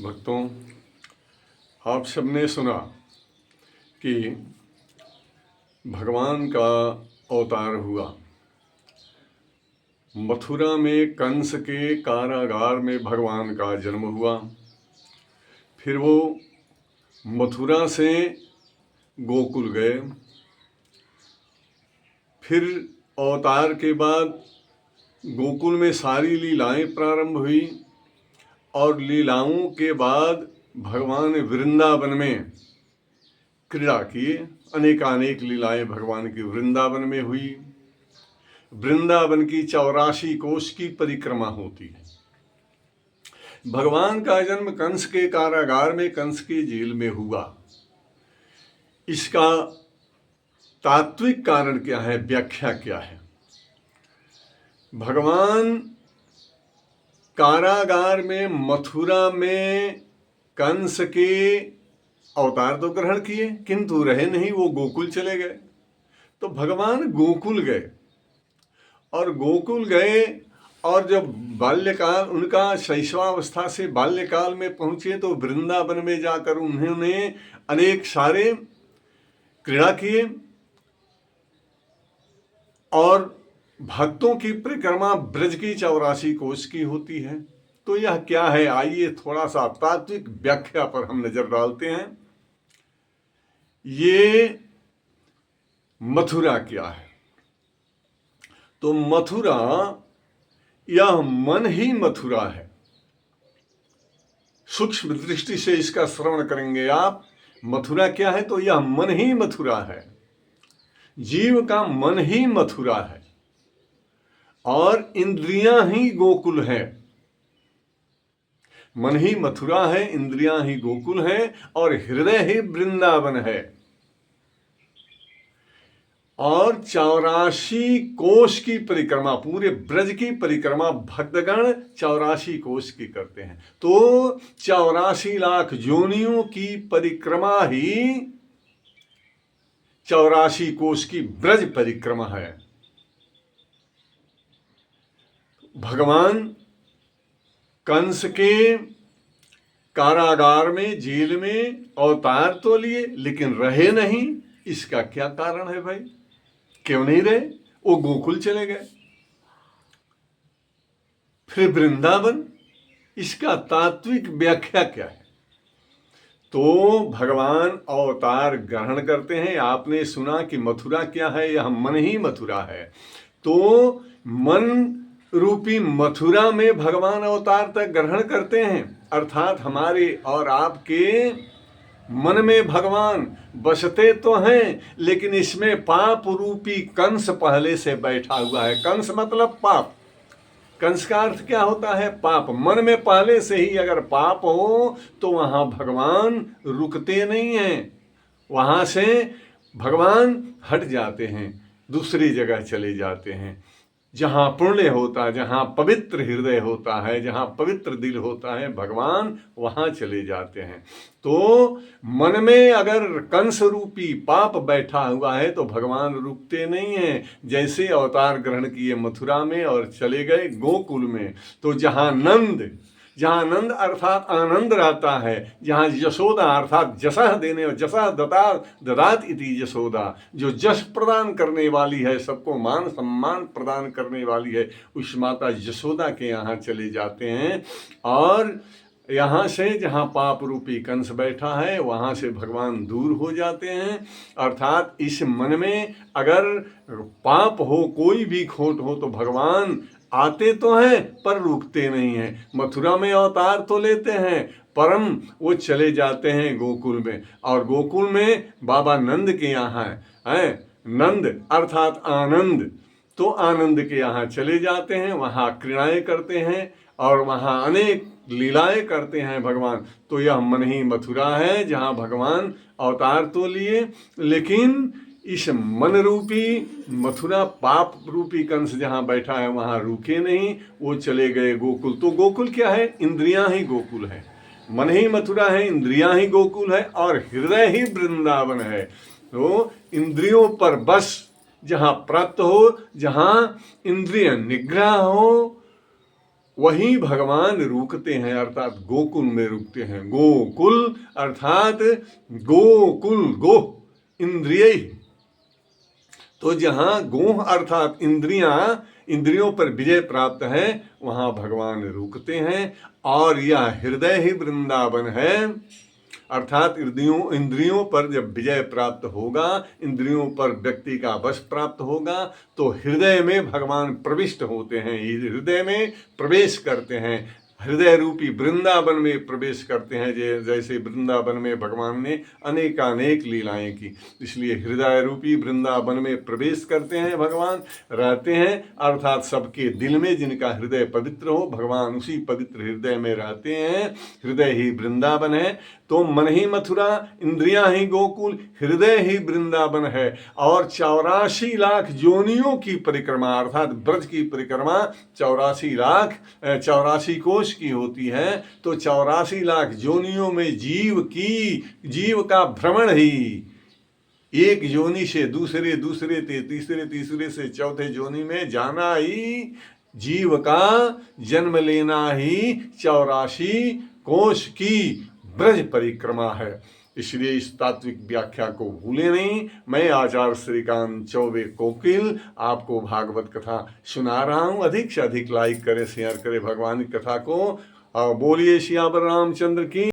भक्तों, आप सबने सुना कि भगवान का अवतार हुआ। मथुरा में कंस के कारागार में भगवान का जन्म हुआ। फिर वो मथुरा से गोकुल गए। फिर अवतार के बाद गोकुल में सारी लीलाएं प्रारंभ हुई और लीलाओं के बाद भगवान वृंदावन में क्रीड़ा किए। अनेकानेक लीलाएं भगवान की वृंदावन में हुई। वृंदावन की 84 कोस की परिक्रमा होती है। भगवान का जन्म कंस के कारागार में, कंस की जेल में हुआ। इसका तात्विक कारण क्या है, व्याख्या क्या है? भगवान कारागार में, मथुरा में कंस के अवतार तो ग्रहण किए, किंतु रहे नहीं, वो गोकुल चले गए। तो भगवान गोकुल गए और गोकुल गए और जब बाल्यकाल, उनका शैशवावस्था से बाल्यकाल में पहुंचे तो वृंदावन में जाकर उन्होंने अनेक सारे क्रीड़ा किए और भक्तों की परिक्रमा ब्रज की 84 कोस की होती है। तो यह क्या है, आइए थोड़ा सा तात्विक व्याख्या पर हम नजर डालते हैं। ये मथुरा क्या है? तो मथुरा, यह मन ही मथुरा है। सूक्ष्म दृष्टि से इसका श्रवण करेंगे आप। मथुरा क्या है? तो यह मन ही मथुरा है। जीव का मन ही मथुरा है और इंद्रियां ही गोकुल है। मन ही मथुरा है, इंद्रियां ही गोकुल है और हृदय ही वृंदावन है। और 84 कोस की परिक्रमा, पूरे ब्रज की परिक्रमा भक्तगण 84 कोस की करते हैं। तो 84 लाख योनियों की परिक्रमा ही 84 कोस की ब्रज परिक्रमा है। भगवान कंस के कारागार में, जेल में अवतार तो लिए, लेकिन रहे नहीं। इसका क्या कारण है भाई? क्यों नहीं रहे? वो गोकुल चले गए, फिर वृंदावन। इसका तात्विक व्याख्या क्या है? तो भगवान अवतार ग्रहण करते हैं। आपने सुना कि मथुरा क्या है? यह मन ही मथुरा है। तो मन रूपी मथुरा में भगवान अवतार तक ग्रहण करते हैं, अर्थात हमारे और आपके मन में भगवान बसते तो हैं, लेकिन इसमें पाप रूपी कंस पहले से बैठा हुआ है। कंस मतलब पाप। कंस का अर्थ क्या होता है? पाप। मन में पहले से ही अगर पाप हो तो वहां भगवान रुकते नहीं हैं, वहां से भगवान हट जाते हैं, दूसरी जगह चले जाते हैं। जहां पुण्य होता है, जहां पवित्र हृदय होता है, जहां पवित्र दिल होता है, भगवान वहां चले जाते हैं। तो मन में अगर कंस रूपी पाप बैठा हुआ है तो भगवान रुकते नहीं हैं। जैसे अवतार ग्रहण किए मथुरा में और चले गए गोकुल में, तो जहां नंद अर्थात आनंद रहता है, जहां यशोदा अर्थात जसह देने, जसह ददात इति यशोदा, जो जश प्रदान करने वाली है, सबको मान सम्मान प्रदान करने वाली है, उस माता यशोदा के यहाँ चले जाते हैं। और यहाँ से जहाँ पाप रूपी कंस बैठा है वहाँ से भगवान दूर हो जाते हैं। अर्थात इस मन में अगर पाप हो, कोई भी खोट हो, तो भगवान आते तो हैं पर रुकते नहीं हैं। मथुरा में अवतार तो लेते हैं, परम वो चले जाते हैं गोकुल में। और गोकुल में बाबा नंद के यहाँ है, नंद अर्थात आनंद। तो आनंद के यहाँ चले जाते हैं, वहाँ क्रीड़ाएं करते हैं और वहाँ अनेक लीलाएं करते हैं भगवान। तो यह मन ही मथुरा है, जहाँ भगवान अवतार तो लिए, लेकिन इस मन रूपी मथुरा, पाप रूपी कंस जहाँ बैठा है वहाँ रुके नहीं, वो चले गए गोकुल। तो गोकुल क्या है? इंद्रियां ही गोकुल है। मन ही मथुरा है, इंद्रियां ही गोकुल है और हृदय ही वृंदावन है। तो इंद्रियों पर बस जहाँ प्राप्त हो, जहाँ इंद्रिय निग्रह हो, वहीं भगवान रुकते हैं, अर्थात गोकुल में रुकते हैं। गोकुल अर्थात गोकुल, गो इंद्रिय, तो जहाँ गोह अर्थात इंद्रियों पर विजय प्राप्त है, वहाँ भगवान रुकते हैं। और यह हृदय ही वृंदावन है, अर्थात इंद्रियों पर जब विजय प्राप्त होगा, इंद्रियों पर व्यक्ति का वश प्राप्त होगा, तो हृदय में भगवान प्रविष्ट होते हैं, हृदय में प्रवेश करते हैं, हृदय रूपी वृंदावन में प्रवेश करते हैं। जैसे वृंदावन में भगवान ने अनेकानेक लीलाएं की, इसलिए हृदय रूपी वृंदावन में प्रवेश करते हैं, भगवान रहते हैं। अर्थात सबके दिल में जिनका हृदय पवित्र हो, भगवान उसी पवित्र हृदय में रहते हैं। हृदय ही वृंदावन है, तो मन ही मथुरा, इंद्रियां ही गोकुल, हृदय ही वृंदावन है। और 84 लाख योनियों की परिक्रमा, अर्थात ब्रज की परिक्रमा 84 कोष की होती है। तो 84 लाख योनियों में जीव का भ्रमण ही, एक योनि से दूसरे तीसरे से चौथे योनि में जाना ही, जीव का जन्म लेना ही 84 कोष की ब्रज परिक्रमा है। इसलिए इस तात्विक व्याख्या को भूले नहीं। मैं आचार्य श्रीकांत चौबे कोकिल आपको भागवत कथा सुना रहा हूँ। अधिक से अधिक लाइक करें, शेयर करें भगवान की कथा को। बोलिए सियावर रामचंद्र की।